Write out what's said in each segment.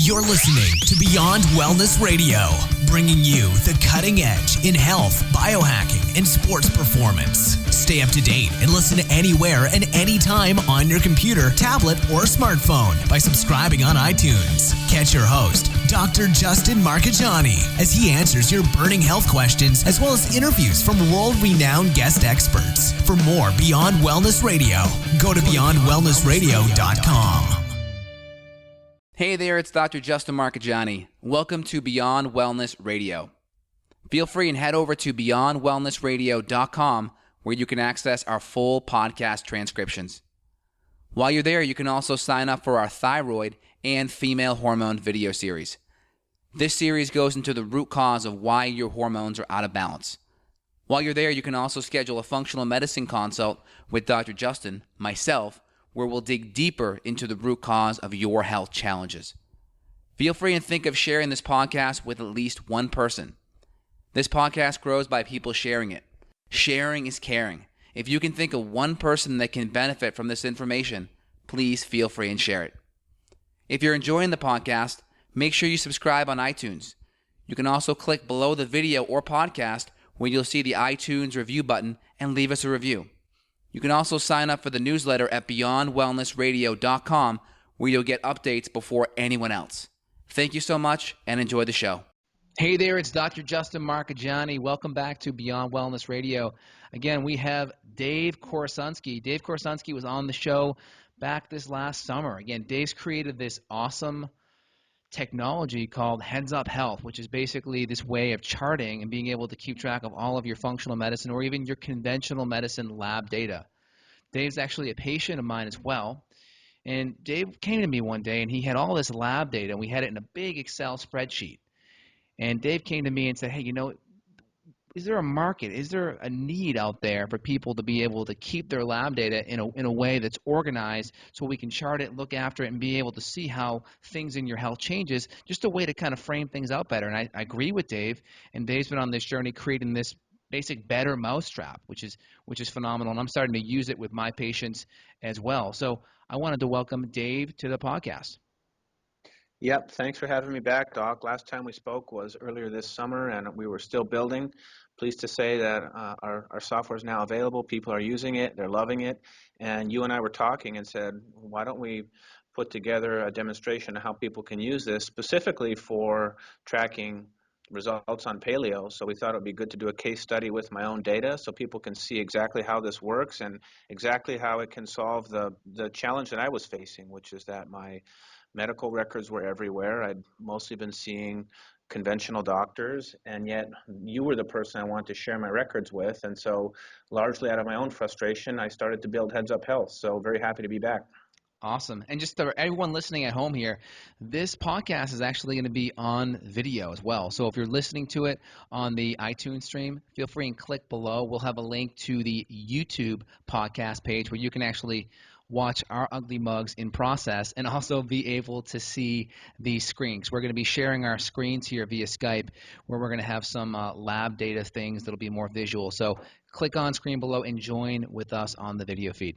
You're listening to Beyond Wellness Radio, bringing you the cutting edge in health, biohacking, and sports performance. Stay up to date and listen anywhere and anytime on your computer, tablet, or smartphone by subscribing on iTunes. Catch your host, Dr. Justin Marchegiani, as he answers your burning health questions as well as interviews from world-renowned guest experts. For more Beyond Wellness Radio, go to beyondwellnessradio.com. Hey there, it's Dr. Justin Marchegiani. Welcome to Beyond Wellness Radio. Feel free and head over to beyondwellnessradio.com where you can access our full podcast transcriptions. While you're there, you can also sign up for our thyroid and female hormone video series. This series goes into the root cause of why your hormones are out of balance. While you're there, you can also schedule a functional medicine consult with Dr. Justin, myself, where we'll dig deeper into the root cause of your health challenges. Feel free and think of sharing this podcast with at least one person. This podcast grows by people sharing it. Sharing is caring. If you can think of one person that can benefit from this information, please feel free and share it. If you're enjoying the podcast, make sure you subscribe on iTunes. You can also click below the video or podcast where you'll see the iTunes review button and leave us a review. You can also sign up for the newsletter at beyondwellnessradio.com where you'll get updates before anyone else. Thank you so much and enjoy the show. Hey there, it's Dr. Justin Marchegiani. Welcome back to Beyond Wellness Radio. Again, we have Dave Korsunsky. Dave Korsunsky was on the show back this last summer. Again, Dave's created this awesome technology called Heads Up Health, which is basically this way of charting and being able to keep track of all of your functional medicine or even your conventional medicine lab data. Dave's actually a patient of mine as well. And Dave came to me one day and he had all this lab data and we had it in a big Excel spreadsheet. And Dave came to me and said, hey, is there a market? Is there a need out there for people to be able to keep their lab data in a way that's organized so we can chart it, look after it, and be able to see how things in your health changes, just a way to kind of frame things out better. And I agree with Dave, and Dave's been on this journey creating this basic better mousetrap, which is phenomenal, and I'm starting to use it with my patients as well. So I wanted to welcome Dave to the podcast. Yep, thanks for having me back, Doc. Last time we spoke was earlier this summer, and we were still building. Pleased to say that our software is now available. People are using it. They're loving it. And you and I were talking and said, why don't we put together a demonstration of how people can use this specifically for tracking results on paleo. So we thought it would be good to do a case study with my own data so people can see exactly how this works and exactly how it can solve the challenge that I was facing, which is that my medical records were everywhere. I'd mostly been seeing conventional doctors, and yet you were the person I wanted to share my records with. And so largely out of my own frustration, I started to build Heads Up Health. So very happy to be back. Awesome. And just for everyone listening at home here, this podcast is actually going to be on video as well. So if you're listening to it on the iTunes stream, feel free and click below. We'll have a link to the YouTube podcast page where you can actually watch our ugly mugs in process and also be able to see the screens. We're going to be sharing our screens here via Skype where we're going to have some lab data things that'll be more visual. So click on screen below and join with us on the video feed.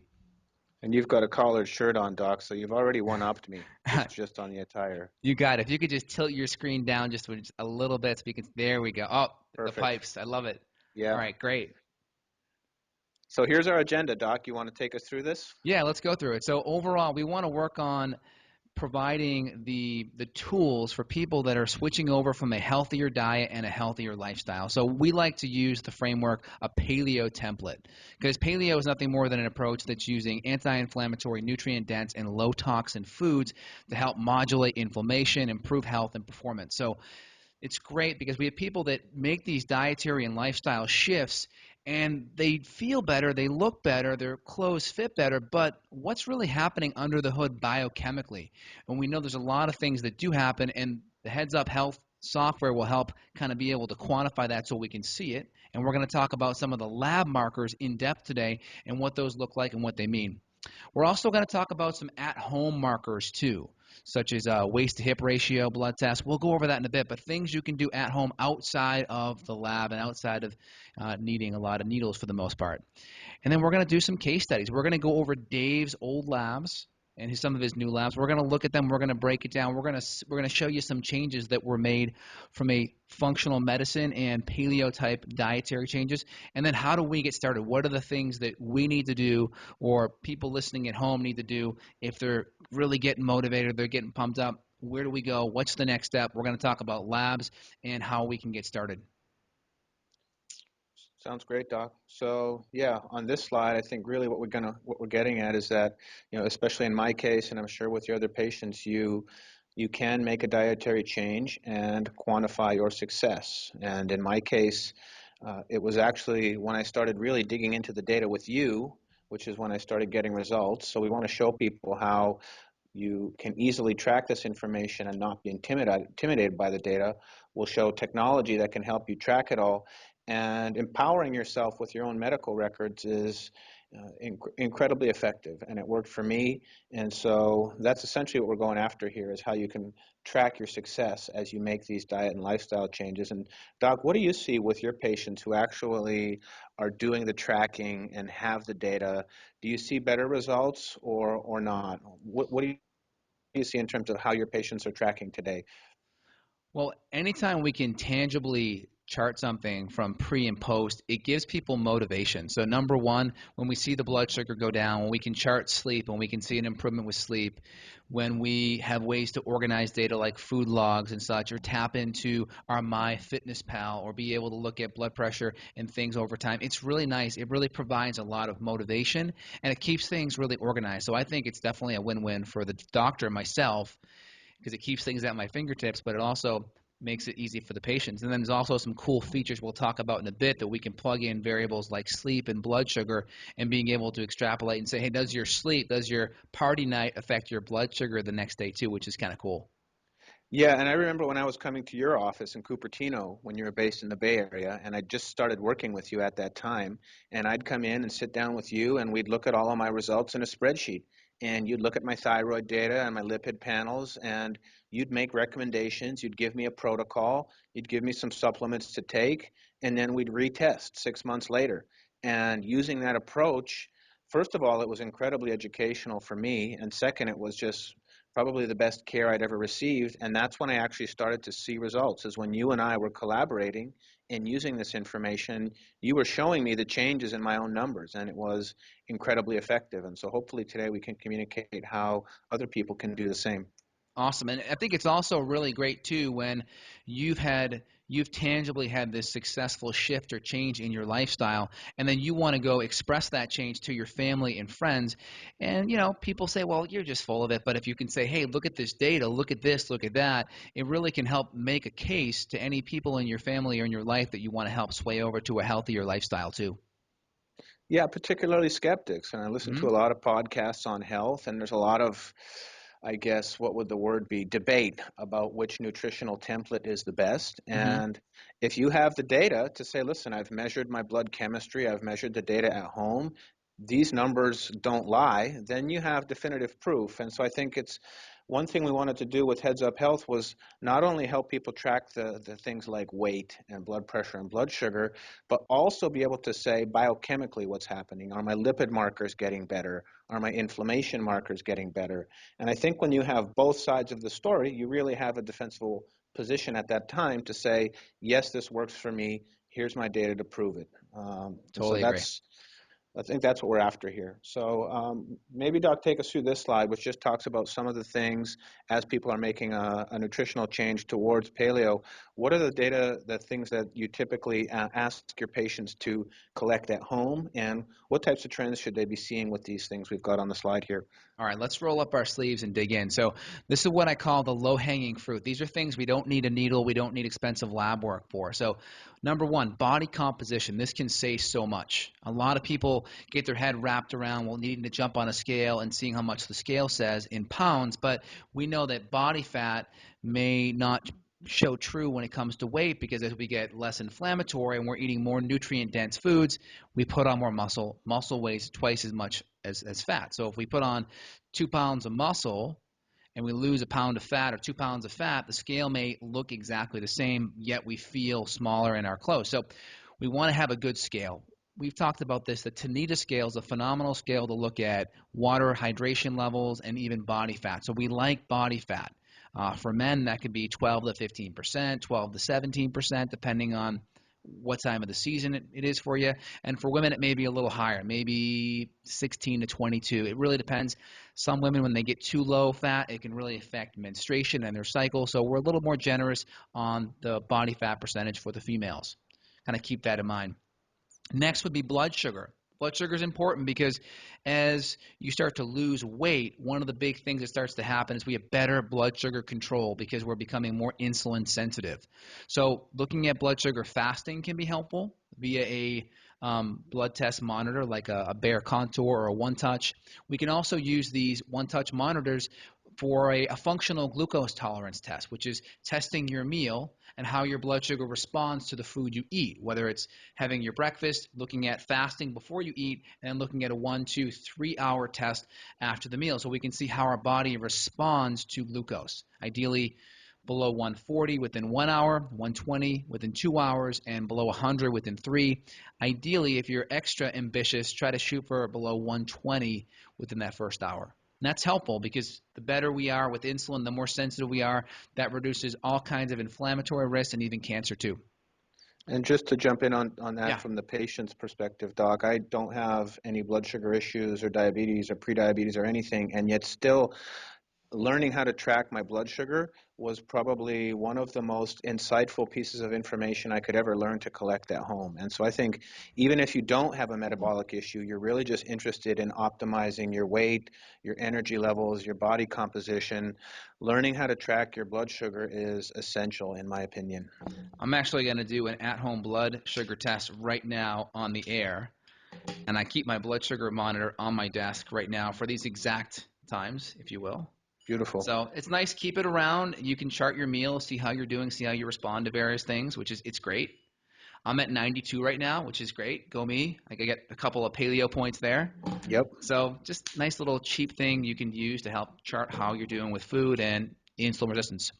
And you've got a collared shirt on, Doc, so you've already one-upped me just on the attire. You got it. If you could just tilt your screen down just a little bit so we can – there we go. Oh, perfect. The pipes. I love it. Yeah. All right, great. So here's our agenda, Doc. You want to take us through this? Yeah, let's go through it. So overall, we want to work on providing the tools for people that are switching over from a healthier diet and a healthier lifestyle. So we like to use the framework, a paleo template, because paleo is nothing more than an approach that's using anti-inflammatory, nutrient-dense, and low-toxin foods to help modulate inflammation, improve health, and performance. So it's great because we have people that make these dietary and lifestyle shifts and they feel better, they look better, their clothes fit better, but what's really happening under the hood biochemically? And we know there's a lot of things that do happen, and the Heads Up Health software will help kind of be able to quantify that so we can see it. And we're going to talk about some of the lab markers in depth today and what those look like and what they mean. We're also going to talk about some at-home markers too, such as waist-to-hip ratio, blood test. We'll go over that in a bit, but things you can do at home outside of the lab and outside of needing a lot of needles for the most part. And then we're going to do some case studies. We're going to go over Dave's old labs, and some of his new labs. We're going to look at them. We're going to break it down. We're going to show you some changes that were made from a functional medicine and paleo type dietary changes. And then how do we get started? What are the things that we need to do, or people listening at home need to do if they're really getting motivated, they're getting pumped up? Where do we go? What's the next step? We're going to talk about labs and how we can get started. Sounds great, Doc. So yeah, on this slide, I think really what we're getting at is that, especially in my case, and I'm sure with your other patients, you can make a dietary change and quantify your success. And in my case, it was actually when I started really digging into the data with you, which is when I started getting results. So we want to show people how you can easily track this information and not be intimidated by the data. We'll show technology that can help you track it all. And empowering yourself with your own medical records is incredibly effective, and it worked for me. And so that's essentially what we're going after here, is how you can track your success as you make these diet and lifestyle changes. And Doc, what do you see with your patients who actually are doing the tracking and have the data? Do you see better results or not? What do you see in terms of how your patients are tracking today? Well, anytime we can tangibly chart something from pre and post, it gives people motivation. So number one, when we see the blood sugar go down, when we can chart sleep, when we can see an improvement with sleep, when we have ways to organize data like food logs and such, or tap into our MyFitnessPal, or be able to look at blood pressure and things over time, it's really nice. It really provides a lot of motivation, and it keeps things really organized. So I think it's definitely a win-win for the doctor and myself, because it keeps things at my fingertips, but it also makes it easy for the patients. And then there's also some cool features we'll talk about in a bit that we can plug in variables like sleep and blood sugar, and being able to extrapolate and say, hey, does your sleep, does your party night affect your blood sugar the next day too, which is kind of cool. Yeah, and I remember when I was coming to your office in Cupertino when you were based in the Bay Area, and I just started working with you at that time, and I'd come in and sit down with you, and we'd look at all of my results in a spreadsheet, and you'd look at my thyroid data and my lipid panels, and you'd make recommendations, you'd give me a protocol, you'd give me some supplements to take, and then we'd retest 6 months later. And using that approach, first of all, it was incredibly educational for me, and second, it was just probably the best care I'd ever received. And that's when I actually started to see results, is when you and I were collaborating and using this information. You were showing me the changes in my own numbers, and it was incredibly effective. And so hopefully today we can communicate how other people can do the same. Awesome. And I think it's also really great too when you've tangibly had this successful shift or change in your lifestyle, and then you want to go express that change to your family and friends. And people say, well, you're just full of it. But if you can say, hey, look at this data, look at this, look at that, it really can help make a case to any people in your family or in your life that you want to help sway over to a healthier lifestyle too. Yeah, particularly skeptics. And I listen to a lot of podcasts on health, and there's a lot of, I guess, what would the word be, debate about which nutritional template is the best. And if you have the data to say, listen, I've measured my blood chemistry, I've measured the data at home, these numbers don't lie, then you have definitive proof. And so I think it's one thing we wanted to do with Heads Up Health was not only help people track the things like weight and blood pressure and blood sugar, but also be able to say biochemically what's happening. Are my lipid markers getting better? Are my inflammation markers getting better? And I think when you have both sides of the story, you really have a defensible position at that time to say, yes, this works for me. Here's my data to prove it. Totally agree. I think that's what we're after here. So maybe, Doc, take us through this slide, which just talks about some of the things as people are making a nutritional change towards paleo. What are the things that you typically ask your patients to collect at home, and what types of trends should they be seeing with these things we've got on the slide here? All right, let's roll up our sleeves and dig in. So this is what I call the low-hanging fruit. These are things we don't need a needle, we don't need expensive lab work for. So number one, body composition. This can say so much. A lot of people get their head wrapped around needing to jump on a scale and seeing how much the scale says in pounds, but we know that body fat may not show true when it comes to weight, because as we get less inflammatory and we're eating more nutrient-dense foods, we put on more muscle. Muscle weighs twice as much as fat. So if we put on 2 pounds of muscle and we lose a pound of fat or 2 pounds of fat, the scale may look exactly the same, yet we feel smaller in our clothes. So we want to have a good scale. we've talked about this. The Tanita scale is a phenomenal scale to look at water, hydration levels, and even body fat. So we like body fat. For men, that could be 12 to 15%, 12 to 17%, depending on what time of the season it is for you. And for women, it may be a little higher, maybe 16 to 22. It really depends. Some women, when they get too low fat, it can really affect menstruation and their cycle. So we're a little more generous on the body fat percentage for the females. Kind of keep that in mind. Next would be blood sugar. Blood sugar is important because as you start to lose weight, one of the big things that starts to happen is we have better blood sugar control because we're becoming more insulin sensitive. So looking at blood sugar fasting can be helpful via a blood test monitor like a Bayer Contour or a One Touch. We can also use these One Touch monitors for a functional glucose tolerance test, which is testing your meal and how your blood sugar responds to the food you eat, whether it's having your breakfast, looking at fasting before you eat, and looking at a 1, 2, 3 hour test after the meal so we can see how our body responds to glucose. Ideally, below 140 within 1 hour, 120 within 2 hours, and below 100 within 3. Ideally, if you're extra ambitious, try to shoot for below 120 within that first hour. And that's helpful because the better we are with insulin, the more sensitive we are. That reduces all kinds of inflammatory risks and even cancer too. And just to jump in on that Yeah. from the patient's perspective, Doc, I don't have any blood sugar issues or diabetes or prediabetes or anything, and yet still learning how to track my blood sugar was probably one of the most insightful pieces of information I could ever learn to collect at home. And so I think even if you don't have a metabolic issue, you're really just interested in optimizing your weight, your energy levels, your body composition. Learning how to track your blood sugar is essential, in my opinion. I'm actually going to do an at-home blood sugar test right now on the air. And I keep my blood sugar monitor on my desk right now for these exact times, if you will. Beautiful. So it's nice. Keep it around. You can chart your meals, see how you're doing, see how you respond to various things, it's great. I'm at 92 right now, which is great. Go me. I get a couple of paleo points there. Yep. So just nice little cheap thing you can use to help chart how you're doing with food and insulin resistance.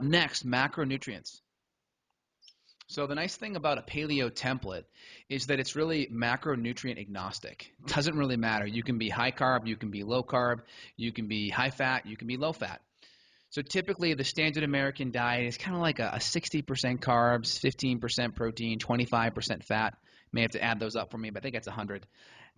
Next, macronutrients. So the nice thing about a paleo template is that it's really macronutrient agnostic. It doesn't really matter. You can be high carb, you can be low carb, you can be high fat, you can be low fat. So typically the standard American diet is kind of like a 60% carbs, 15% protein, 25% fat. May have to add those up for me, but I think that's 100.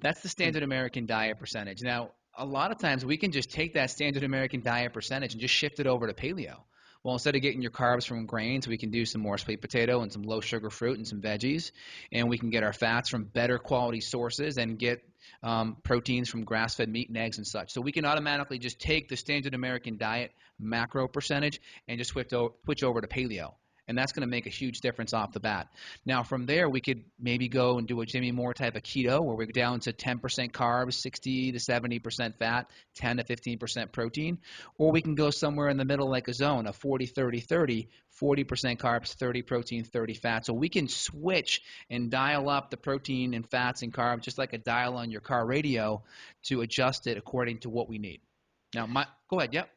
That's the standard American diet percentage. Now, a lot of times we can just take that standard American diet percentage and just shift it over to paleo. Well, instead of getting your carbs from grains, we can do some more sweet potato and some low sugar fruit and some veggies. And we can get our fats from better quality sources and get proteins from grass-fed meat and eggs and such. So we can automatically just take the standard American diet macro percentage and just switch over to paleo. And that's going to make a huge difference off the bat. Now, from there, we could maybe go and do a Jimmy Moore type of keto where we're down to 10% carbs, 60 to 70% fat, 10 to 15% protein. Or we can go somewhere in the middle like a zone, a 40, 30, 30, 40% carbs, 30 protein, 30 fat. So we can switch and dial up the protein and fats and carbs just like a dial on your car radio to adjust it according to what we need. Now, go ahead. Yep.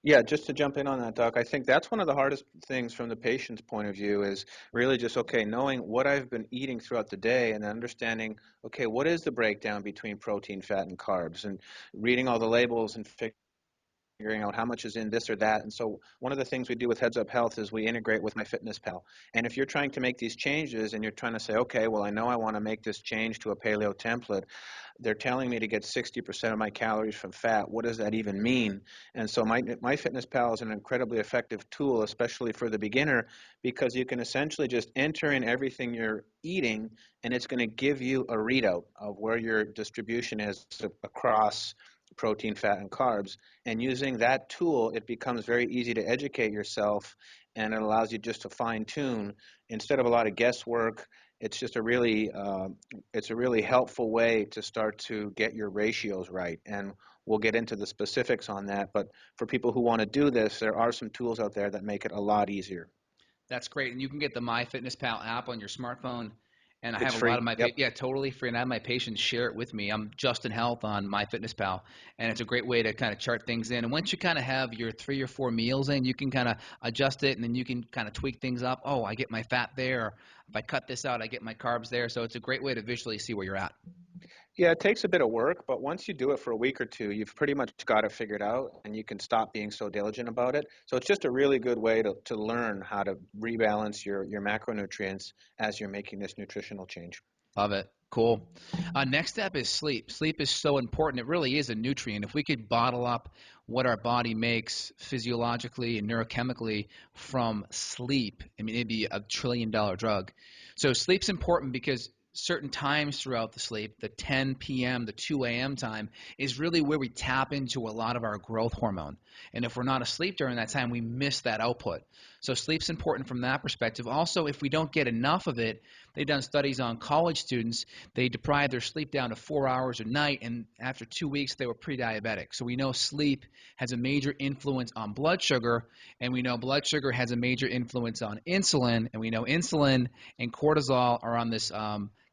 Yeah, just to jump in on that, Doc, I think that's one of the hardest things from the patient's point of view is really just, okay, knowing what I've been eating throughout the day and understanding, okay, what is the breakdown between protein, fat, and carbs, and reading all the labels and figuring out how much is in this or that. And so one of the things we do with Heads Up Health is we integrate with MyFitnessPal. And if you're trying to make these changes and you're trying to say, okay, well, I know I want to make this change to a paleo template, they're telling me to get 60% of my calories from fat. What does that even mean? And so MyFitnessPal is an incredibly effective tool, especially for the beginner, because you can essentially just enter in everything you're eating, and it's going to give you a readout of where your distribution is across protein, fat, and carbs. And using that tool, it becomes very easy to educate yourself, and it allows you just to fine-tune instead of a lot of guesswork. It's just a really helpful way to start to get your ratios right. And we'll get into the specifics on that. But for people who want to do this, there are some tools out there that make it a lot easier. That's great. And you can get the MyFitnessPal app on your smartphone And I It's have a lot free. of my Yep. yeah, totally free. And I have my patients share it with me. I'm Just in Health on MyFitnessPal, and it's a great way to kind of chart things in. And once you kind of have your 3 or 4 meals in, you can kind of adjust it, and then you can kind of tweak things up. Oh, I get my fat there. Or if I cut this out, I get my carbs there. So it's a great way to visually see where you're at. Yeah, it takes a bit of work, but once you do it for a week or two, you've pretty much got it figured out and you can stop being so diligent about it. So it's just a really good way to learn how to rebalance your macronutrients as you're making this nutritional change. Love it. Cool. Next step is sleep. Sleep is so important. It really is a nutrient. If we could bottle up what our body makes physiologically and neurochemically from sleep, I mean, it'd be $1 trillion drug. So sleep's important because certain times throughout the sleep, the 10 p.m., the 2 a.m. time, is really where we tap into a lot of our growth hormone. And if we're not asleep during that time, we miss that output. So sleep's important from that perspective. Also, if we don't get enough of it, they've done studies on college students. They deprive their sleep down to 4 hours a night, and after 2 weeks, they were pre-diabetic. So we know sleep has a major influence on blood sugar, and we know blood sugar has a major influence on insulin, and we know insulin and cortisol are on this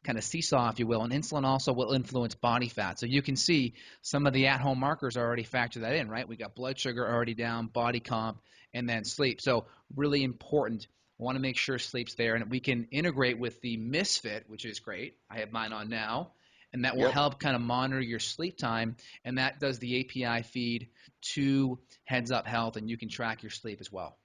kind of seesaw, if you will, and insulin also will influence body fat. So you can see some of the at-home markers already factor that in, right? We got blood sugar already down, body comp, and then sleep. So really important. I want to make sure sleep's there, and we can integrate with the Misfit, which is great. I have mine on now, and that will Yep. help kind of monitor your sleep time, and that does the API feed to Heads Up Health, and you can track your sleep as well.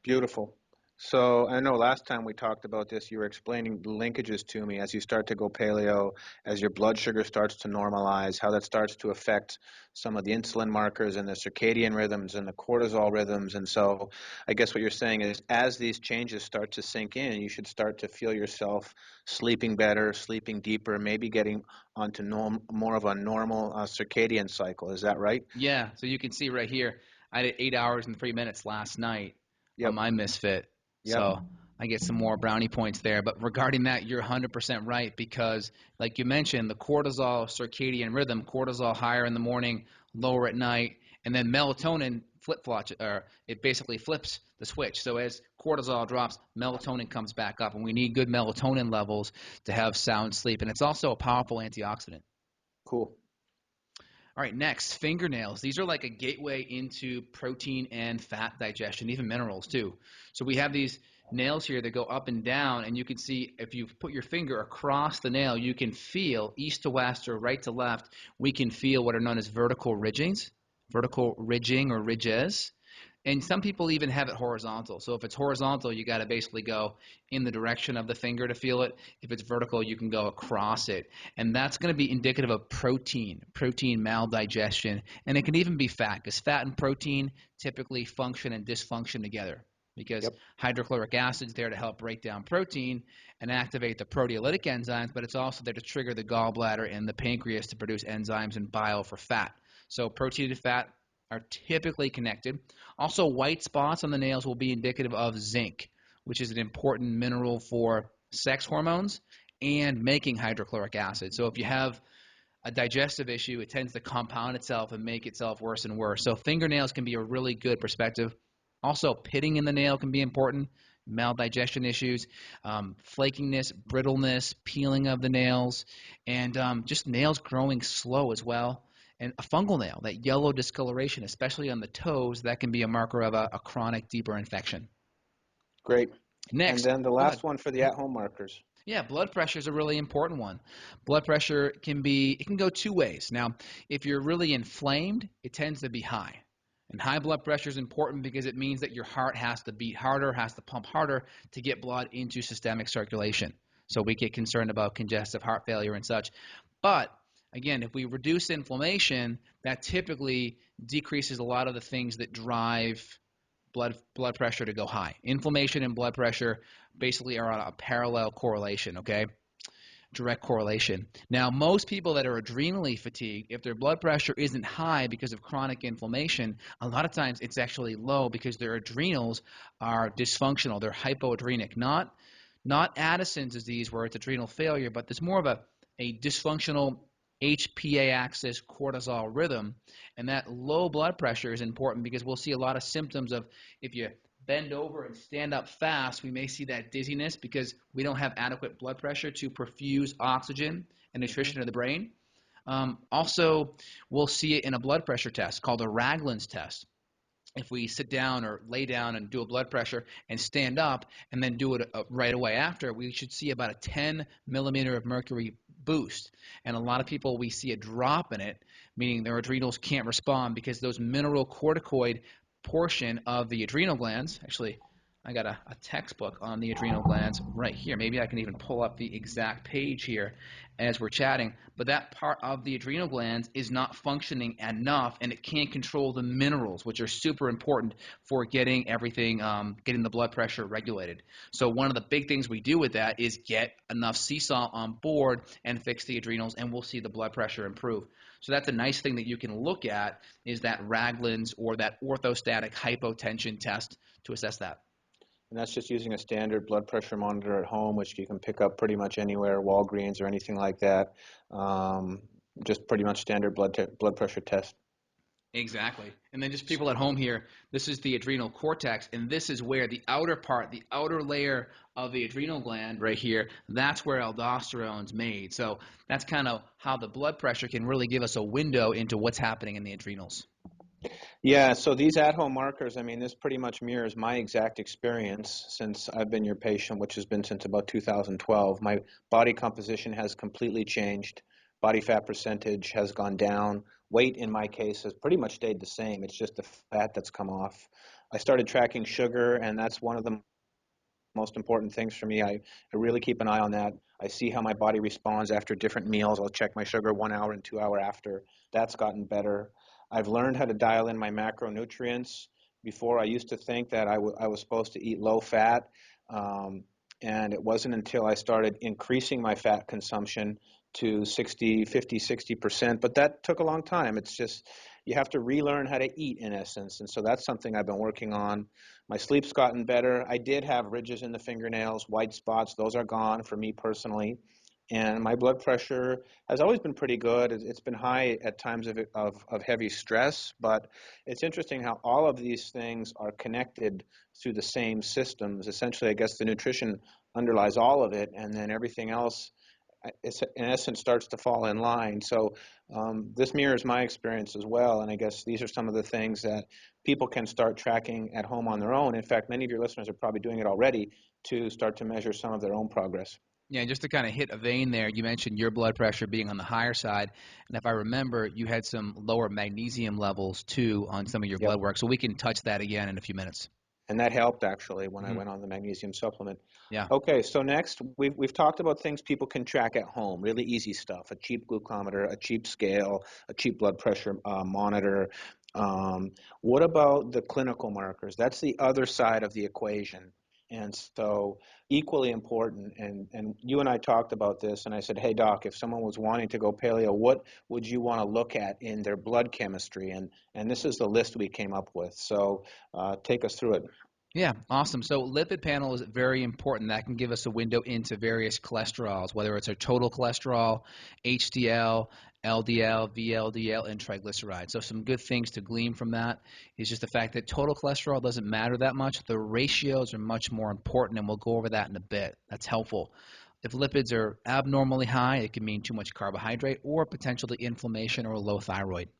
Beautiful. So I know last time we talked about this, you were explaining the linkages to me as you start to go paleo, as your blood sugar starts to normalize, how that starts to affect some of the insulin markers and the circadian rhythms and the cortisol rhythms. And so I guess what you're saying is as these changes start to sink in, you should start to feel yourself sleeping better, sleeping deeper, maybe getting onto more of a normal circadian cycle. Is that right? Yeah, so you can see right here, I did 8 hours and 3 minutes last night on Yep. my Misfit. Yep. So I get some more brownie points there. But regarding that, you're 100% right because, like you mentioned, the cortisol circadian rhythm, cortisol higher in the morning, lower at night, and then melatonin flip-flops, or it basically flips the switch. So as cortisol drops, melatonin comes back up, and we need good melatonin levels to have sound sleep. And it's also a powerful antioxidant. Cool. All right, next, fingernails. These are like a gateway into protein and fat digestion, even minerals too. So we have these nails here that go up and down, and you can see if you put your finger across the nail, you can feel east to west or right to left, we can feel what are known as vertical ridging or ridges. And some people even have it horizontal. So if it's horizontal, you got to basically go in the direction of the finger to feel it. If it's vertical, you can go across it. And that's going to be indicative of protein maldigestion. And it can even be fat because fat and protein typically function and dysfunction together because Yep. hydrochloric acid is there to help break down protein and activate the proteolytic enzymes, but it's also there to trigger the gallbladder and the pancreas to produce enzymes and bile for fat. So protein and fat are typically connected. Also, white spots on the nails will be indicative of zinc, which is an important mineral for sex hormones and making hydrochloric acid. So if you have a digestive issue, it tends to compound itself and make itself worse and worse. So fingernails can be a really good perspective. Also, pitting in the nail can be important. Maldigestion issues, flakiness, brittleness, peeling of the nails, and just nails growing slow as well. And a fungal nail, that yellow discoloration, especially on the toes, that can be a marker of a chronic, deeper infection. Great. And Next, then the go ahead. last one for the at-home markers. Yeah, blood pressure is a really important one. Blood pressure can go 2 ways. Now, if you're really inflamed, it tends to be high. And high blood pressure is important because it means that your heart has to beat harder, has to pump harder to get blood into systemic circulation. So we get concerned about congestive heart failure and such. But again, if we reduce inflammation, that typically decreases a lot of the things that drive blood pressure to go high. Inflammation and blood pressure basically are on a parallel correlation, okay? Direct correlation. Now, most people that are adrenally fatigued, if their blood pressure isn't high because of chronic inflammation, a lot of times it's actually low because their adrenals are dysfunctional. They're hypoadrenic, not Addison's disease where it's adrenal failure, but there's more of a dysfunctional HPA axis cortisol rhythm. And that low blood pressure is important because we'll see a lot of symptoms of if you bend over and stand up fast, we may see that dizziness because we don't have adequate blood pressure to perfuse oxygen and nutrition to the brain. Also, we'll see it in a blood pressure test called a Ragland's test. If we sit down or lay down and do a blood pressure and stand up and then do it right away after, we should see about a 10 millimeter of mercury boost. And a lot of people, we see a drop in it, meaning their adrenals can't respond because those mineral corticoid portion of the adrenal glands, actually, I got a textbook on the adrenal glands right here. Maybe I can even pull up the exact page here as we're chatting. But that part of the adrenal glands is not functioning enough, and it can't control the minerals, which are super important for getting everything, getting the blood pressure regulated. So one of the big things we do with that is get enough sea salt on board and fix the adrenals, and we'll see the blood pressure improve. So that's a nice thing that you can look at, is that Ragland's or that orthostatic hypotension test to assess that. And that's just using a standard blood pressure monitor at home, which you can pick up pretty much anywhere, Walgreens or anything like that. Just pretty much standard blood pressure test. Exactly. And then just people at home here, this is the adrenal cortex, and this is where the outer part, the outer layer of the adrenal gland right here, that's where aldosterone's made. So that's kind of how the blood pressure can really give us a window into what's happening in the adrenals. Yeah, so these at-home markers, I mean, this pretty much mirrors my exact experience since I've been your patient, which has been since about 2012. My body composition has completely changed. Body fat percentage has gone down. Weight, in my case, has pretty much stayed the same. It's just the fat that's come off. I started tracking sugar, and that's one of the most important things for me. I really keep an eye on that. I see how my body responds after different meals. I'll check my sugar 1 hour and 2 hour after. That's gotten better. I've learned how to dial in my macronutrients. Before, I used to think that I was supposed to eat low fat, and it wasn't until I started increasing my fat consumption to 50, 60%, but that took a long time. It's just, you have to relearn how to eat, in essence, and so that's something I've been working on. My sleep's gotten better. I did have ridges in the fingernails, white spots. Those are gone for me personally. And my blood pressure has always been pretty good. It's been high at times of heavy stress, but it's interesting how all of these things are connected through the same systems. Essentially, I guess the nutrition underlies all of it, and then everything else, in essence, starts to fall in line. So this mirrors my experience as well, and I guess these are some of the things that people can start tracking at home on their own. In fact, many of your listeners are probably doing it already to start to measure some of their own progress. Yeah, just to kind of hit a vein there, you mentioned your blood pressure being on the higher side. And if I remember, you had some lower magnesium levels too on some of your Yep. blood work. So we can touch that again in a few minutes. And that helped actually when I Mm-hmm. went on the magnesium supplement. Yeah. Okay, so next we've talked about things people can track at home, really easy stuff: a cheap glucometer, a cheap scale, a cheap blood pressure monitor. What about the clinical markers? That's the other side of the equation. And so equally important, and you and I talked about this, and I said, hey, doc, if someone was wanting to go paleo, what would you want to look at in their blood chemistry? And this is the list we came up with. So take us through it. Yeah, awesome. So lipid panel is very important. That can give us a window into various cholesterols, whether it's our total cholesterol, HDL, LDL, VLDL, and triglycerides. So some good things to glean from that is just the fact that total cholesterol doesn't matter that much. The ratios are much more important, and we'll go over that in a bit. That's helpful. If lipids are abnormally high, it can mean too much carbohydrate or potentially inflammation or low thyroid.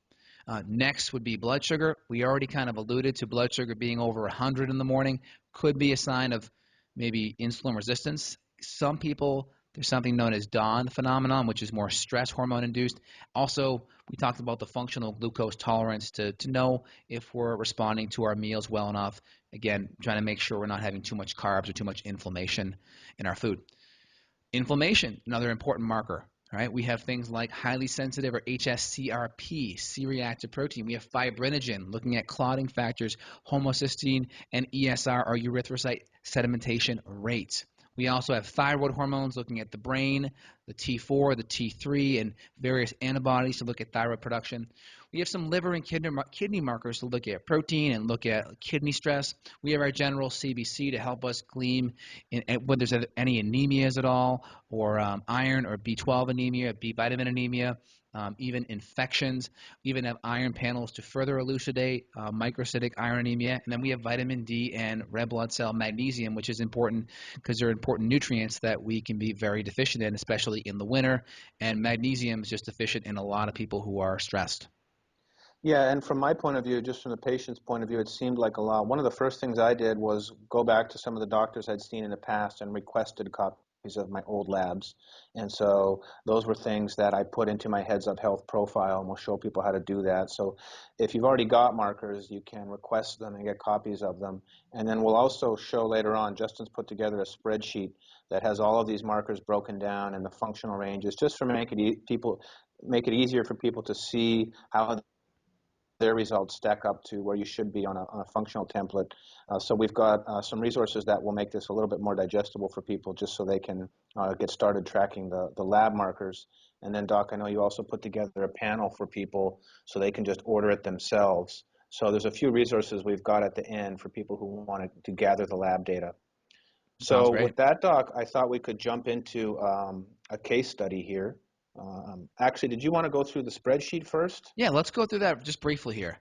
Next would be blood sugar. We already kind of alluded to blood sugar being over 100 in the morning. Could be a sign of maybe insulin resistance. Some people, there's something known as dawn phenomenon, which is more stress hormone induced. Also, we talked about the functional glucose tolerance to know if we're responding to our meals well enough. Again, trying to make sure we're not having too much carbs or too much inflammation in our food. Inflammation, another important marker. All right, we have things like highly sensitive or HSCRP, C-reactive protein. We have fibrinogen, looking at clotting factors, homocysteine, and ESR, or erythrocyte sedimentation rates. We also have thyroid hormones, looking at the brain, the T4, the T3, and various antibodies to look at thyroid production. We have some liver and kidney markers to look at protein and look at kidney stress. We have our general CBC to help us glean whether there's any anemias at all, or iron or B12 anemia, B vitamin anemia, even infections. We even have iron panels to further elucidate microcytic iron anemia. And then we have vitamin D and red blood cell magnesium, which is important because they're important nutrients that we can be very deficient in, especially in the winter. And magnesium is just deficient in a lot of people who are stressed. Yeah, and from my point of view, just from the patient's point of view, it seemed like a lot. One of the first things I did was go back to some of the doctors I'd seen in the past and requested copies of my old labs. And so those were things that I put into my Heads Up Health profile, and we'll show people how to do that. So if you've already got markers, you can request them and get copies of them. And then we'll also show later on, Justin's put together a spreadsheet that has all of these markers broken down and the functional ranges, just to make it easier for people to see how their results stack up to where you should be on a functional template. So we've got some resources that will make this a little bit more digestible for people, just so they can get started tracking the lab markers. And then, Doc, I know you also put together a panel for people so they can just order it themselves. So there's a few resources we've got at the end for people who want to gather the lab data. So with that, Doc, I thought we could jump into a case study here. Actually, did you want to go through the spreadsheet first? Yeah, let's go through that just briefly here.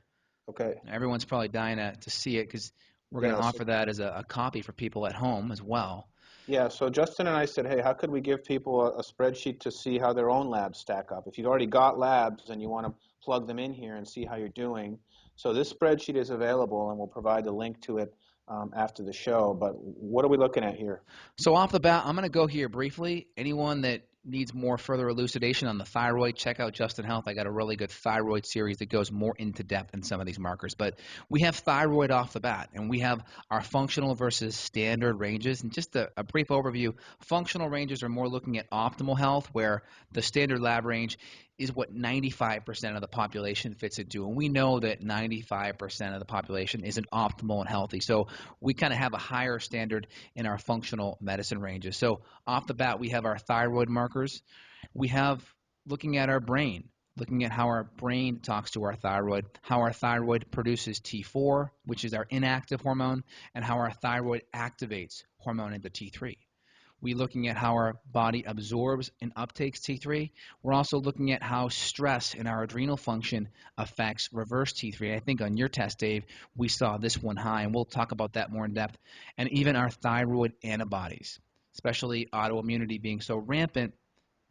Okay. Everyone's probably dying to see it because we're going to offer that as a copy for people at home as well. Yeah, so Justin and I said, hey, how could we give people a spreadsheet to see how their own labs stack up? If you've already got labs and you want to plug them in here and see how you're doing. So this spreadsheet is available, and we'll provide the link to it after the show. But what are we looking at here? So off the bat, I'm going to go here briefly. Anyone that needs more further elucidation on the thyroid, check out Justin Health. I got a really good thyroid series that goes more into depth in some of these markers. But we have thyroid off the bat, and we have our functional versus standard ranges. And just a brief overview, functional ranges are more looking at optimal health, where the standard lab range is what 95% of the population fits into. And we know that 95% of the population isn't optimal and healthy. So we kind of have a higher standard in our functional medicine ranges. So off the bat, we have our thyroid markers. We have looking at our brain, looking at how our brain talks to our thyroid, how our thyroid produces T4, which is our inactive hormone, and how our thyroid activates hormone into T3. We're looking at how our body absorbs and uptakes T3. We're also looking at how stress in our adrenal function affects reverse T3. I think on your test, Dave, we saw this one high, and we'll talk about that more in depth. And even our thyroid antibodies, especially autoimmunity being so rampant,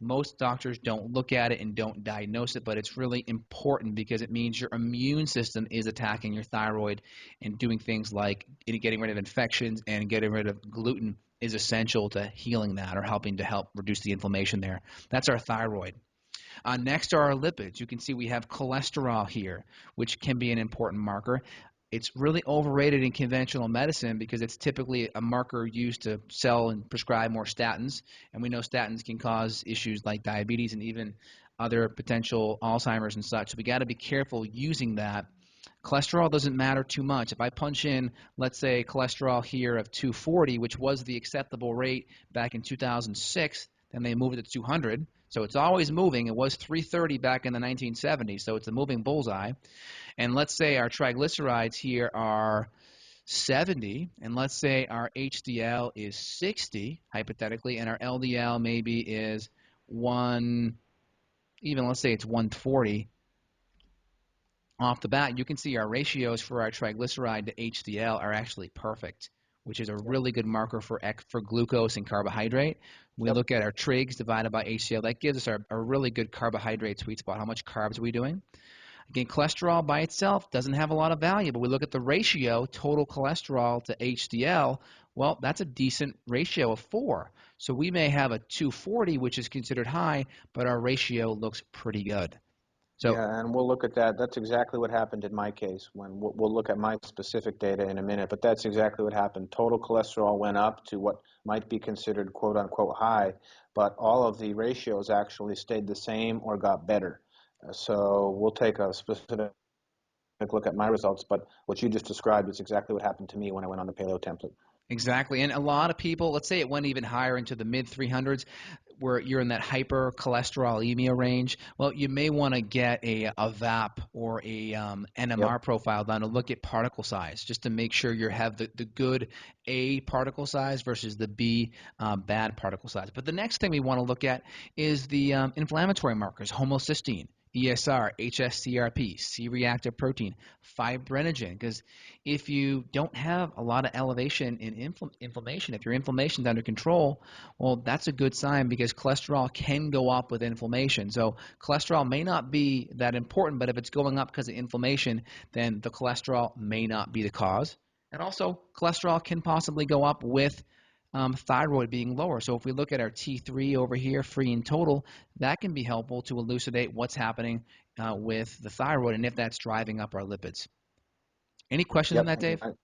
most doctors don't look at it and don't diagnose it, but it's really important because it means your immune system is attacking your thyroid, and doing things like getting rid of infections and getting rid of gluten is essential to healing that, or help reduce the inflammation there. That's our thyroid. Next are our lipids. You can see we have cholesterol here, which can be an important marker. It's really overrated in conventional medicine because it's typically a marker used to sell and prescribe more statins, and we know statins can cause issues like diabetes and even other potential Alzheimer's and such. So we got to be careful using that. Cholesterol doesn't matter too much. If I punch in, let's say, cholesterol here of 240, which was the acceptable rate back in 2006, then they moved it to 200. So it's always moving. It was 330 back in the 1970s, so it's a moving bullseye. And let's say our triglycerides here are 70, and let's say our HDL is 60, hypothetically, and our LDL maybe is let's say it's 140. Off the bat, you can see our ratios for our triglyceride to HDL are actually perfect, which is a really good marker for glucose and carbohydrate. We look at our trigs divided by HDL. That gives us a really good carbohydrate sweet spot. How much carbs are we doing? Again, cholesterol by itself doesn't have a lot of value, but we look at the ratio, total cholesterol to HDL. Well, that's a decent ratio of 4. So we may have a 240, which is considered high, but our ratio looks pretty good. So, yeah, and we'll look at that. That's exactly what happened in my case. When we'll look at my specific data in a minute, but that's exactly what happened. Total cholesterol went up to what might be considered quote-unquote high, but all of the ratios actually stayed the same or got better. So we'll take a specific look at my results, but what you just described is exactly what happened to me when I went on the paleo template. Exactly. And a lot of people, let's say it went even higher into the mid 300s. where you're in that hypercholesterolemia range, well, you may want to get a VAP or a NMR Yep. profile done to look at particle size, just to make sure you have the good A particle size versus the B bad particle size. But the next thing we want to look at is the inflammatory markers, homocysteine, ESR, HSCRP, C-reactive protein, fibrinogen, because if you don't have a lot of elevation in inflammation, if your inflammation is under control, well, that's a good sign because cholesterol can go up with inflammation. So cholesterol may not be that important, but if it's going up because of inflammation, then the cholesterol may not be the cause. And also, cholesterol can possibly go up with thyroid being lower. So if we look at our T3 over here, free and total, that can be helpful to elucidate what's happening with the thyroid and if that's driving up our lipids. Any questions on Yep. that, Dave?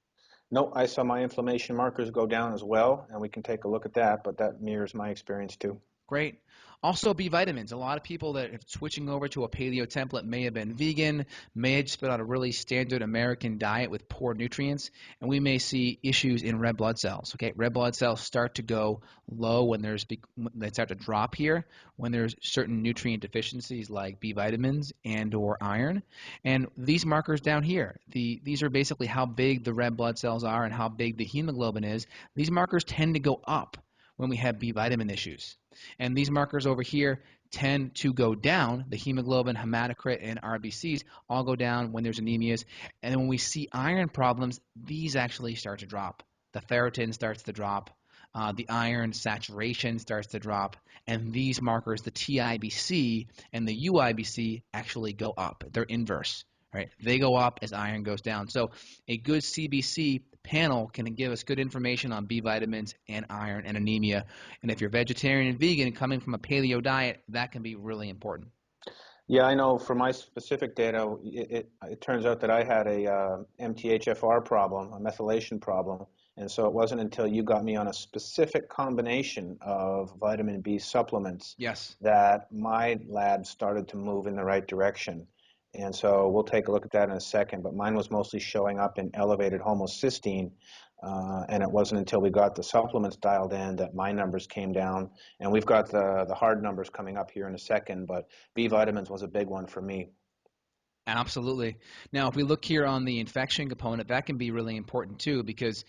No, I saw my inflammation markers go down as well, and we can take a look at that, but that mirrors my experience too. Great. Also, B vitamins. A lot of people that are switching over to a paleo template may have been vegan, may have just been on a really standard American diet with poor nutrients, and we may see issues in red blood cells. Okay, red blood cells start to go low when they start to drop here when there's certain nutrient deficiencies like B vitamins and or iron. And these markers down here, these are basically how big the red blood cells are and how big the hemoglobin is. These markers tend to go up when we have B vitamin issues. And these markers over here tend to go down. The hemoglobin, hematocrit, and RBCs all go down when there's anemias. And then when we see iron problems, these actually start to drop. The ferritin starts to drop. The iron saturation starts to drop. And these markers, the TIBC and the UIBC, actually go up. They're inverse. Right? They go up as iron goes down. So a good CBC panel can give us good information on B vitamins and iron and anemia. And if you're vegetarian and vegan coming from a paleo diet, that can be really important. Yeah, I know for my specific data, it turns out that I had a MTHFR problem, a methylation problem, and so it wasn't until you got me on a specific combination of vitamin B supplements Yes. that my lab started to move in the right direction. And so we'll take a look at that in a second, but mine was mostly showing up in elevated homocysteine, and it wasn't until we got the supplements dialed in that my numbers came down. And we've got the hard numbers coming up here in a second, but B vitamins was a big one for me. Absolutely. Now, if we look here on the infection component, that can be really important too because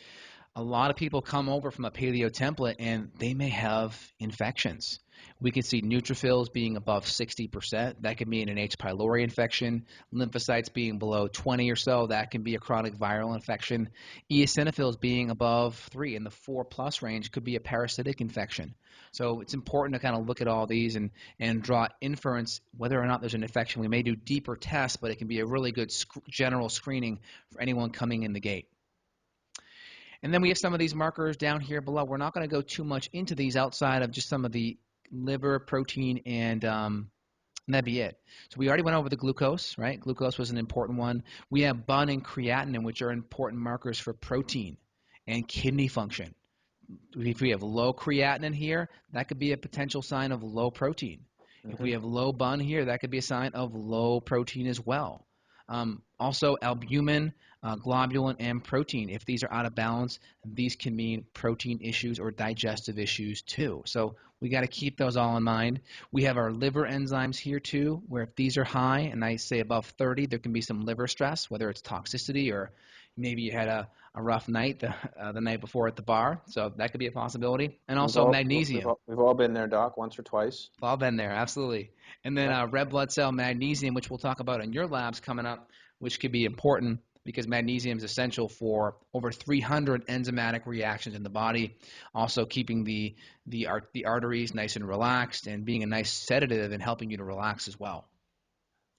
a lot of people come over from a paleo template and they may have infections. We can see neutrophils being above 60%. That could mean an H. pylori infection. Lymphocytes being below 20 or so. That can be a chronic viral infection. Eosinophils being above 3 in the 4+ range could be a parasitic infection. So it's important to kind of look at all these and draw inference whether or not there's an infection. We may do deeper tests, but it can be a really good general screening for anyone coming in the gate. And then we have some of these markers down here below. We're not going to go too much into these outside of just some of the liver, protein, and that'd be it. So we already went over the glucose, right? Glucose was an important one. We have BUN and creatinine, which are important markers for protein and kidney function. If we have low creatinine here, that could be a potential sign of low protein. If we have low BUN here, that could be a sign of low protein as well. Also, albumin, globulin, and protein. If these are out of balance, these can mean protein issues or digestive issues too. So we got to keep those all in mind. We have our liver enzymes here too, where if these are high, and I say above 30, there can be some liver stress, whether it's toxicity or maybe you had a rough night the night before at the bar. So that could be a possibility. And also magnesium. We've all been there, Doc, once or twice. We've all been there, absolutely. And then red blood cell magnesium, which we'll talk about in your labs coming up, which could be important because magnesium is essential for over 300 enzymatic reactions in the body, also keeping the arteries nice and relaxed and being a nice sedative and helping you to relax as well.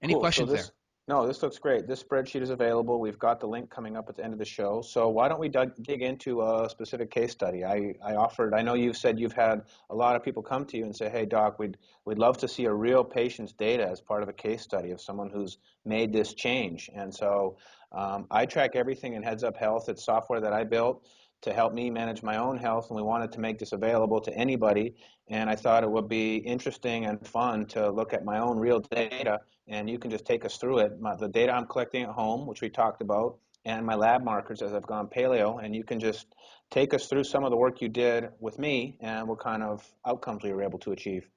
Any Cool. questions there? No, this looks great. This spreadsheet is available. We've got the link coming up at the end of the show. So why don't we dig into a specific case study? I know you've said you've had a lot of people come to you and say, hey, Doc, we'd love to see a real patient's data as part of a case study of someone who's made this change. And so I track everything in Heads Up Health. It's software that I built to help me manage my own health, and we wanted to make this available to anybody. And I thought it would be interesting and fun to look at my own real data, and you can just take us through it. The data I'm collecting at home, which we talked about, and my lab markers as I've gone paleo, and you can just take us through some of the work you did with me and what kind of outcomes we were able to achieve.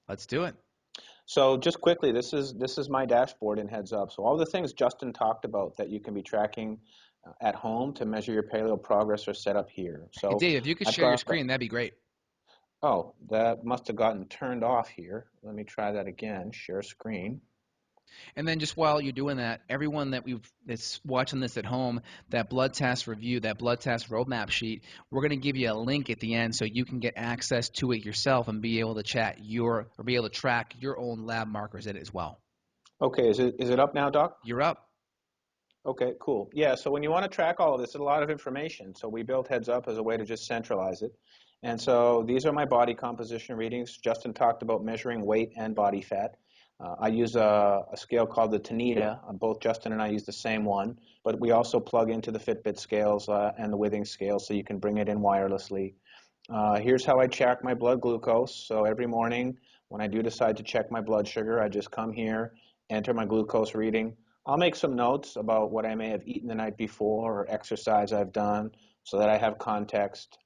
Let's do it. So just quickly, this is my dashboard in Heads Up. So all the things Justin talked about that you can be tracking at home to measure your paleo progress are set up here. Hey, So Dave, if you could I've share your got, screen, that'd be great. oh, that must have gotten turned off here. Let me try that again, share screen. And then just while you're doing that, everyone that's watching this at home, that blood test review, that blood test roadmap sheet, we're going to give you a link at the end so you can get access to it yourself and be able to be able to track your own lab markers in it as well. Okay, is it up now, Doc? You're up. Okay, cool. Yeah, so when you want to track all of this, it's a lot of information. So we built Heads Up as a way to just centralize it. And so these are my body composition readings. Justin talked about measuring weight and body fat. I use a scale called the Tanita. Both Justin and I use the same one, but we also plug into the Fitbit scales and the Withings scale so you can bring it in wirelessly. Here's how I check my blood glucose. So every morning when I do decide to check my blood sugar, I just come here, enter my glucose reading. I'll make some notes about what I may have eaten the night before or exercise I've done so that I have context.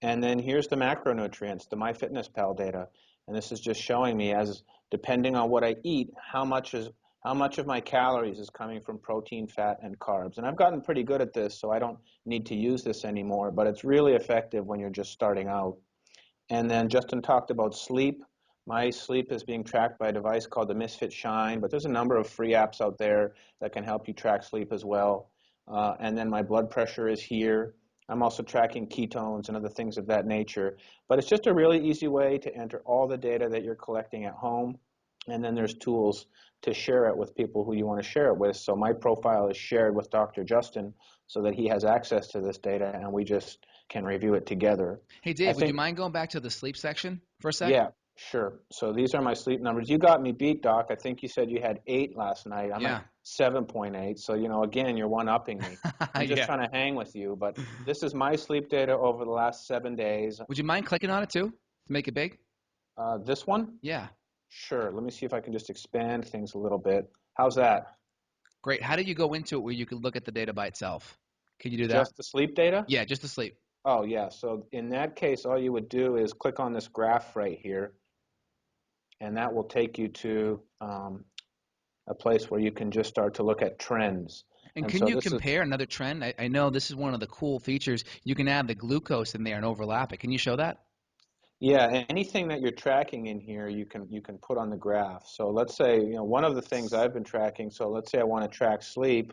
And then here's the macronutrients, the MyFitnessPal data. And this is just showing me, as depending on what I eat, how much of my calories is coming from protein, fat, and carbs. And I've gotten pretty good at this, so I don't need to use this anymore, but it's really effective when you're just starting out. And then Justin talked about sleep. My sleep is being tracked by a device called the Misfit Shine, but there's a number of free apps out there that can help you track sleep as well. And then my blood pressure is here. I'm also tracking ketones and other things of that nature. But it's just a really easy way to enter all the data that you're collecting at home. And then there's tools to share it with people who you want to share it with. So my profile is shared with Dr. Justin so that he has access to this data and we just can review it together. Hey, Dave, would you mind going back to the sleep section for a sec? Yeah, sure. So these are my sleep numbers. You got me beat, Doc. I think you said you had 8 last night. I'm Yeah. at 7.8. So, again, you're one-upping me. I'm just Yeah. trying to hang with you. But this is my sleep data over the last 7 days. Would you mind clicking on it too to make it big? This one? Yeah. Sure. Let me see if I can just expand things a little bit. How's that? Great. How did you go into it where you could look at the data by itself? Can you do that? Just the sleep data? Yeah, just the sleep. Oh, yeah. So in that case, all you would do is click on this graph right here, and that will take you to a place where you can just start to look at trends. And can So you this is, compare another trend? I know this is one of the cool features. You can add the glucose in there and overlap it. Can you show that? yeah, anything that you're tracking in here, you can put on the graph. So let's say, one of the things I've been tracking, so let's say I want to track sleep,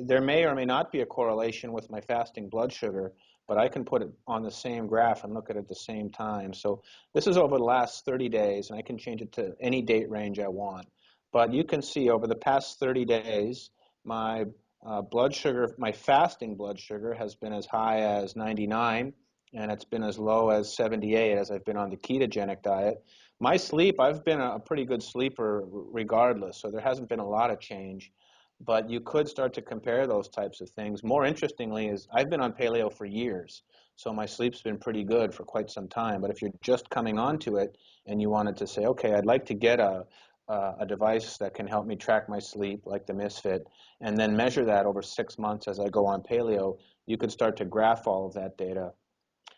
there may or may not be a correlation with my fasting blood sugar, but I can put it on the same graph and look at it at the same time. So this is over the last 30 days, and I can change it to any date range I want. But you can see over the past 30 days, my blood sugar, my fasting blood sugar has been as high as 99, and it's been as low as 78 as I've been on the ketogenic diet. My sleep, I've been a pretty good sleeper regardless, so there hasn't been a lot of change. But you could start to compare those types of things. More interestingly is I've been on paleo for years, so my sleep's been pretty good for quite some time. But if you're just coming onto it and you wanted to say, okay, I'd like to get a device that can help me track my sleep, like the Misfit, and then measure that over 6 months as I go on paleo, you could start to graph all of that data.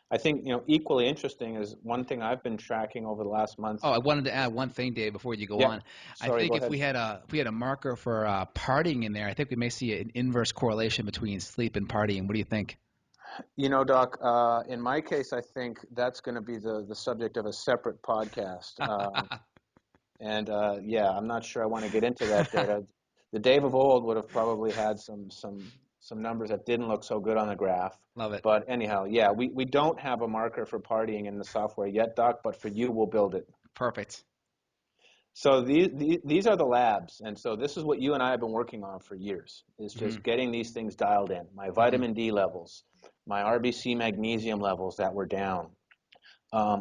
I think, equally interesting is one thing I've been tracking over the last month. Oh, I wanted to add one thing, Dave, before you go Yeah, on. I sorry, think go if ahead. we had a marker for partying in there, I think we may see an inverse correlation between sleep and partying. What do you think? Doc, in my case, I think that's going to be the subject of a separate podcast. Yeah, I'm not sure I want to get into that data. The Dave of old would have probably had some numbers that didn't look so good on the graph. Love it. But anyhow, yeah, we don't have a marker for partying in the software yet, Doc, but for you, we'll build it. Perfect. So these are the labs, and so this is what you and I have been working on for years, is just getting these things dialed in. My vitamin D levels, my RBC magnesium levels that were down,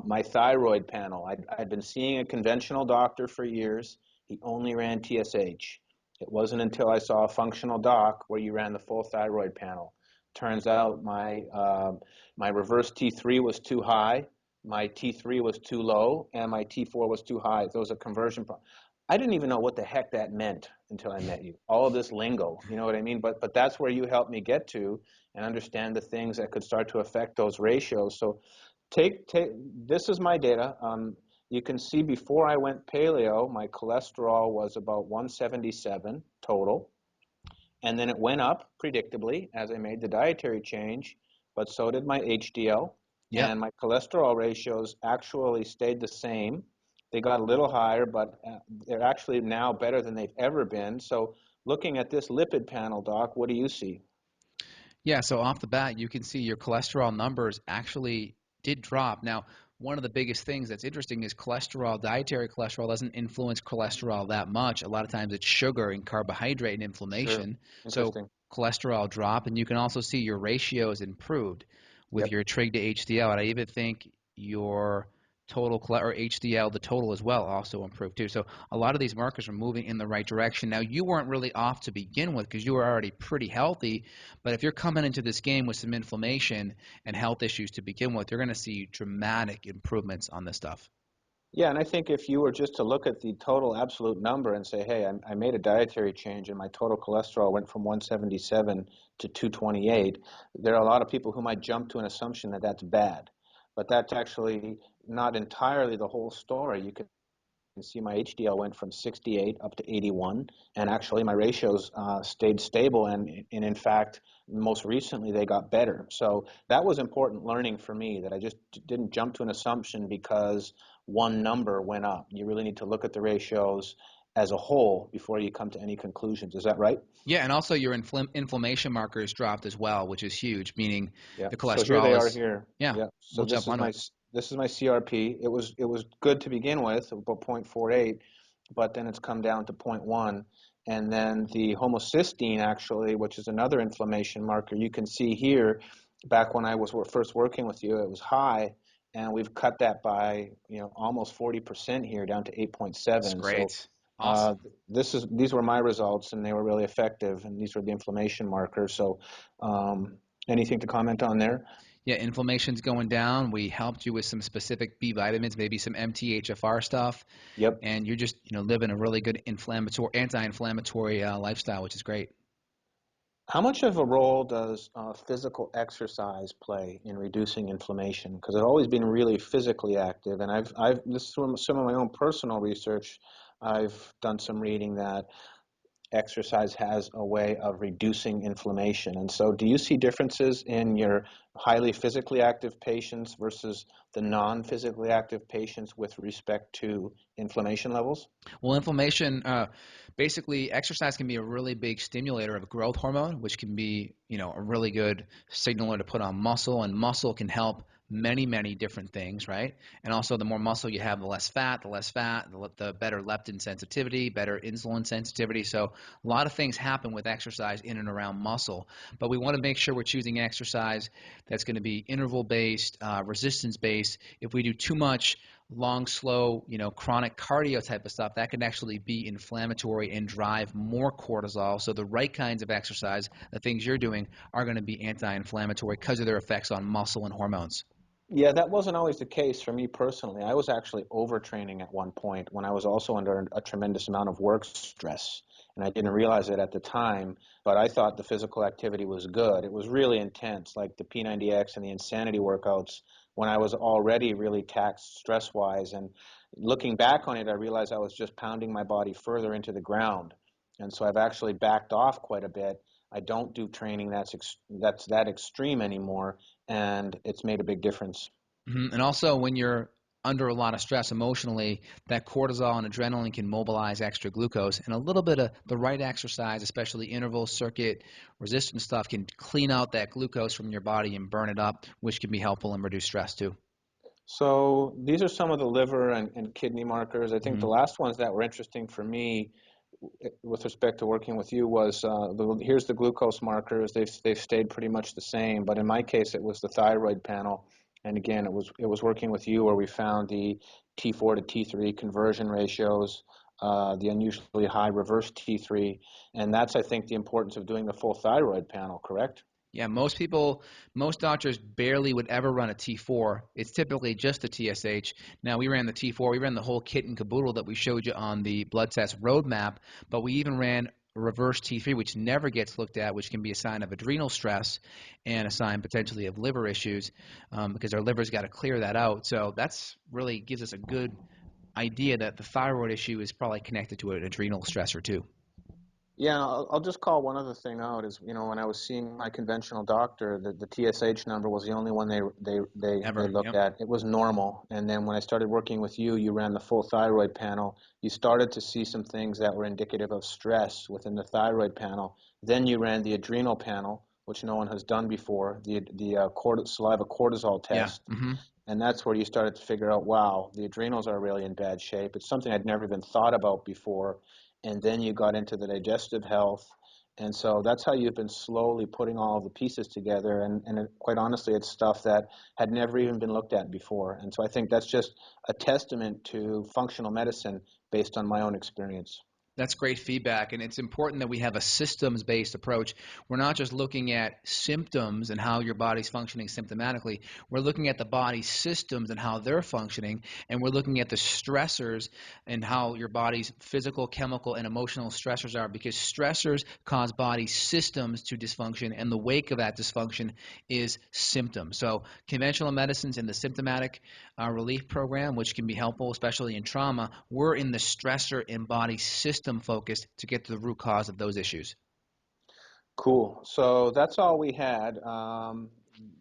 my thyroid panel. I'd been seeing a conventional doctor for years. He only ran TSH. It wasn't until I saw a functional doc where you ran the full thyroid panel. Turns out my reverse T3 was too high. my T3 was too low and my T4 was too high. There was a conversion problem. I didn't even know what the heck that meant until I met you. All of this lingo, you know what I mean? But that's where you helped me get to and understand the things that could start to affect those ratios. So take this is my data. You can see before I went paleo, my cholesterol was about 177 total. And then it went up predictably as I made the dietary change, but so did my HDL. Yep. And my cholesterol ratios actually stayed the same. They got a little higher, but they're actually now better than they've ever been. So looking at this lipid panel, Doc, what do you see? Yeah, so off the bat, you can see your cholesterol numbers actually did drop. Now, one of the biggest things that's interesting is cholesterol, dietary cholesterol doesn't influence cholesterol that much. A lot of times it's sugar and carbohydrate and Sure. inflammation. So Interesting. cholesterol drop, and you can also see your ratios improved with Yep. your trig to HDL. And I even think your total or HDL, the total as well, also improved too. So a lot of these markers are moving in the right direction. Now, you weren't really off to begin with because you were already pretty healthy. But if you're coming into this game with some inflammation and health issues to begin with, you're going to see dramatic improvements on this stuff. Yeah, and I think if you were just to look at the total absolute number and say, hey, I made a dietary change and my total cholesterol went from 177 to 228, there are a lot of people who might jump to an assumption that that's bad. But that's actually not entirely the whole story. You can see my HDL went from 68 up to 81, and actually my ratios stayed stable, and in fact, most recently they got better. So that was important learning for me, that I just didn't jump to an assumption because one number went up. You really need to look at the ratios as a whole before you come to any conclusions. Is that right? Yeah, and also your inflammation markers dropped as well, which is huge, meaning Yeah. the So here they cholesterol are is, here. yeah, Yeah. So we'll jump onto it. this is my CRP. It was good to begin with, about 0.48, but then it's come down to zero point 0.1. And then the homocysteine, actually, which is another inflammation marker, you can see here, back when I was first working with you, it was high, and we've cut that by almost 40% here, down to It's 8.7. So great. Awesome. these were my results, and they were really effective, and these were the inflammation markers. So anything to comment on there? Yeah, inflammation's going down. We helped you with some specific B vitamins, maybe some MTHFR stuff, Yep. and you're just living a really good anti-inflammatory lifestyle, which is great. How much of a role does physical exercise play in reducing inflammation? Because I've always been really physically active, and this is from some of my own personal research. I've done some reading that exercise has a way of reducing inflammation. And so, do you see differences in your highly physically active patients versus the non-physically active patients with respect to inflammation levels? Well, inflammation, basically, exercise can be a really big stimulator of growth hormone, which can be, a really good signaler to put on muscle, and muscle can help many, many different things, right? And also, the more muscle you have, the less fat, the better leptin sensitivity, better insulin sensitivity. So a lot of things happen with exercise in and around muscle, but we want to make sure we're choosing exercise that's going to be interval-based, resistance-based. If we do too much long, slow, chronic cardio type of stuff, that can actually be inflammatory and drive more cortisol. So the right kinds of exercise, the things you're doing, are going to be anti-inflammatory because of their effects on muscle and hormones. Yeah, that wasn't always the case for me personally. I was actually overtraining at one point when I was also under a tremendous amount of work stress. And I didn't realize it at the time, but I thought the physical activity was good. It was really intense, like the P90X and the Insanity workouts, when I was already really taxed stress-wise. And looking back on it, I realized I was just pounding my body further into the ground. And so I've actually backed off quite a bit. I don't do training that's that extreme anymore, and it's made a big difference. And also, when you're under a lot of stress emotionally, that cortisol and adrenaline can mobilize extra glucose. And a little bit of the right exercise, especially interval, circuit, resistance stuff, can clean out that glucose from your body and burn it up, which can be helpful and reduce stress too. So these are some of the liver and kidney markers. I think the Mm-hmm. last ones that were interesting for me with respect to working with you was here's the glucose markers. They've stayed pretty much the same, but in my case it was the thyroid panel. And again, it was working with you where we found the T4 to T3 conversion ratios, the unusually high reverse T3, and that's, I think, the importance of doing the full thyroid panel. Correct? Yeah, most doctors barely would ever run a T4. It's typically just a TSH. Now, we ran the T4. We ran the whole kit and caboodle that we showed you on the blood test roadmap, but we even ran a reverse T3, which never gets looked at, which can be a sign of adrenal stress and a sign potentially of liver issues, because our liver's got to clear that out. So that's really gives us a good idea that the thyroid issue is probably connected to an adrenal stressor too. Yeah, I'll just call one other thing out is, when I was seeing my conventional doctor, the TSH number was the only one they looked at. It was normal. And then when I started working with you, you ran the full thyroid panel. You started to see some things that were indicative of stress within the thyroid panel. Then you ran the adrenal panel, which no one has done before, the saliva cortisol test. Yeah. Mm-hmm. And that's where you started to figure out, wow, the adrenals are really in bad shape. It's something I'd never even thought about before. And then you got into the digestive health. And so that's how you've been slowly putting all of the pieces together. And quite honestly, it's stuff that had never even been looked at before. And so I think that's just a testament to functional medicine based on my own experience. That's great feedback, and it's important that we have a systems-based approach. We're not just looking at symptoms and how your body's functioning symptomatically. We're looking at the body's systems and how they're functioning, and we're looking at the stressors and how your body's physical, chemical, and emotional stressors are, because stressors cause body systems to dysfunction, and the wake of that dysfunction is symptoms. So conventional medicine's in the symptomatic relief program, which can be helpful, especially in trauma. We're in the stressor and body system focused to get to the root cause of those issues. Cool. So that's all we had.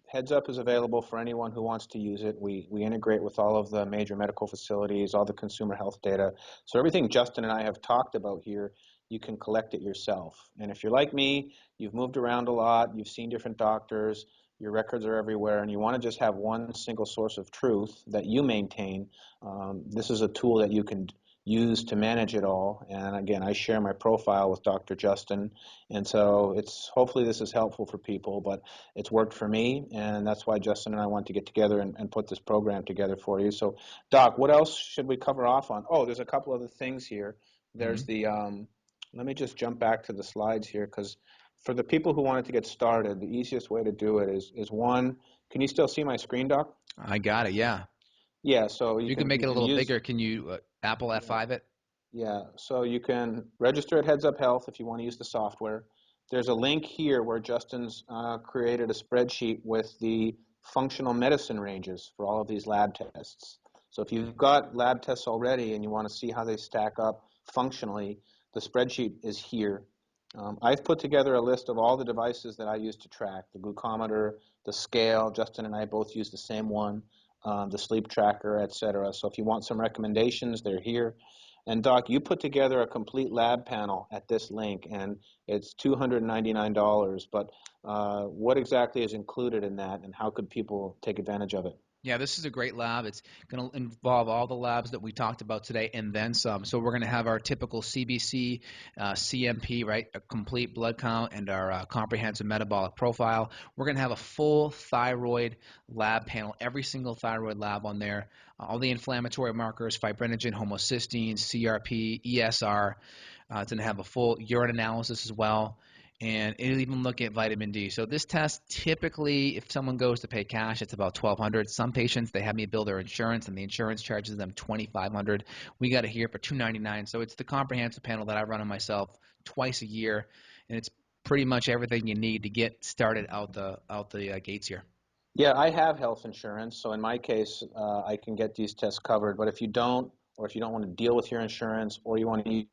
Heads Up is available for anyone who wants to use it. We integrate with all of the major medical facilities, all the consumer health data. So everything Justin and I have talked about here, you can collect it yourself. And if you're like me, you've moved around a lot, you've seen different doctors, your records are everywhere, and you want to just have one single source of truth that you maintain, this is a tool that you can use to manage it all. And again, I share my profile with Dr. Justin, and so hopefully this is helpful for people, but it's worked for me, and that's why Justin and I want to get together and put this program together for you. So Doc, what else should we cover off on? Oh, there's a couple other things here. There's let me just jump back to the slides here, because for the people who wanted to get started, the easiest way to do it is one, can you still see my screen, Doc? I got it, yeah. Yeah, so you can make it a little bigger. Can you Apple F5 it? Yeah, so you can register at Heads Up Health if you want to use the software. There's a link here where Justin's created a spreadsheet with the functional medicine ranges for all of these lab tests. So if you've got lab tests already and you want to see how they stack up functionally, the spreadsheet is here. I've put together a list of all the devices that I use to track, the glucometer, the scale. Justin and I both use the same one, the sleep tracker, etc. So if you want some recommendations, they're here. And Doc, you put together a complete lab panel at this link, and it's $299. But what exactly is included in that, and how could people take advantage of it? Yeah, this is a great lab. It's going to involve all the labs that we talked about today and then some. So we're going to have our typical CBC, CMP, right, a complete blood count, and our comprehensive metabolic profile. We're going to have a full thyroid lab panel, every single thyroid lab on there, all the inflammatory markers, fibrinogen, homocysteine, CRP, ESR. It's going to have a full urine analysis as well. And it'll even look at vitamin D. So this test, typically, if someone goes to pay cash, it's about $1,200. Some patients, they have me bill their insurance, and the insurance charges them $2,500. We got it here for $299. So it's the comprehensive panel that I run on myself twice a year, and it's pretty much everything you need to get started out the gates here. Yeah, I have health insurance, so in my case, I can get these tests covered. But if you don't, or if you don't want to deal with your insurance, or you want to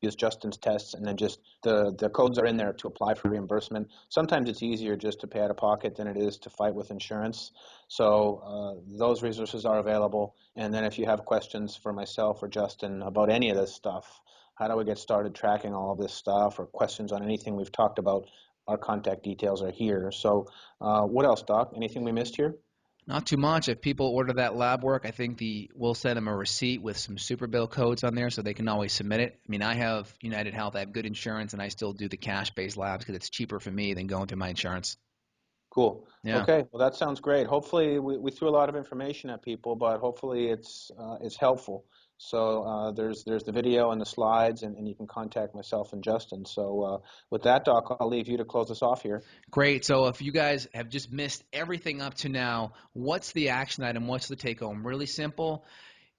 use Justin's tests, and then just the codes are in there to apply for reimbursement. Sometimes it's easier just to pay out of pocket than it is to fight with insurance. So those resources are available. And then if you have questions for myself or Justin about any of this stuff, how do we get started tracking all of this stuff, or questions on anything we've talked about, our contact details are here. So what else, Doc? Anything we missed here? Not too much. If people order that lab work, I think we'll send them a receipt with some super bill codes on there so they can always submit it. I mean, I have United Health, I have good insurance, and I still do the cash-based labs because it's cheaper for me than going through my insurance. Cool. Yeah. Okay. Well, that sounds great. Hopefully, we threw a lot of information at people, but hopefully it's helpful. So there's the video and the slides, and you can contact myself and Justin. So with that, Doc, I'll leave you to close us off here. Great. So if you guys have just missed everything up to now, what's the action item? What's the take home? Really simple.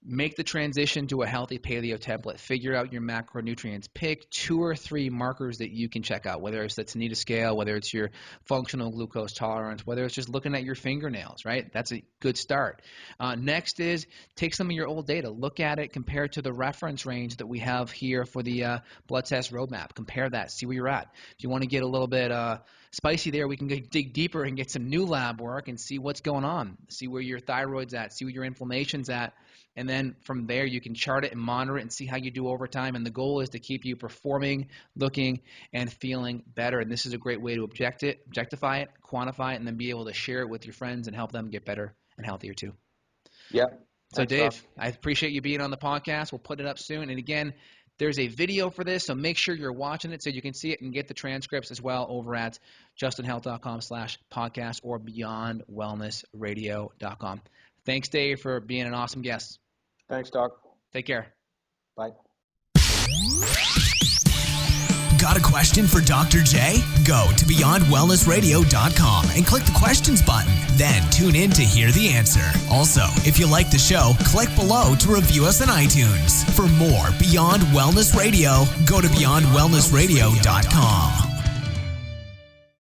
Make the transition to a healthy paleo template. Figure out your macronutrients. Pick 2 or 3 markers that you can check out, whether it's the Tanita scale, whether it's your functional glucose tolerance, whether it's just looking at your fingernails, right? That's a good start. Next is take some of your old data. Look at it, compare it to the reference range that we have here for the blood test roadmap. Compare that. See where you're at. If you want to get a little bit spicy there, we can dig deeper and get some new lab work and see what's going on. See where your thyroid's at. See where your inflammation's at. And then from there, you can chart it and monitor it and see how you do over time. And the goal is to keep you performing, looking, and feeling better. And this is a great way to objectify it, quantify it, and then be able to share it with your friends and help them get better and healthier too. Yeah. So Dave, I appreciate you being on the podcast. We'll put it up soon. And again, there's a video for this, so make sure you're watching it so you can see it and get the transcripts as well over at justinhealth.com/podcast or beyondwellnessradio.com. Thanks, Dave, for being an awesome guest. Thanks, Doc. Take care. Bye. Got a question for Dr. J? Go to beyondwellnessradio.com and click the questions button. Then tune in to hear the answer. Also, if you like the show, click below to review us on iTunes. For more Beyond Wellness Radio, go to beyondwellnessradio.com.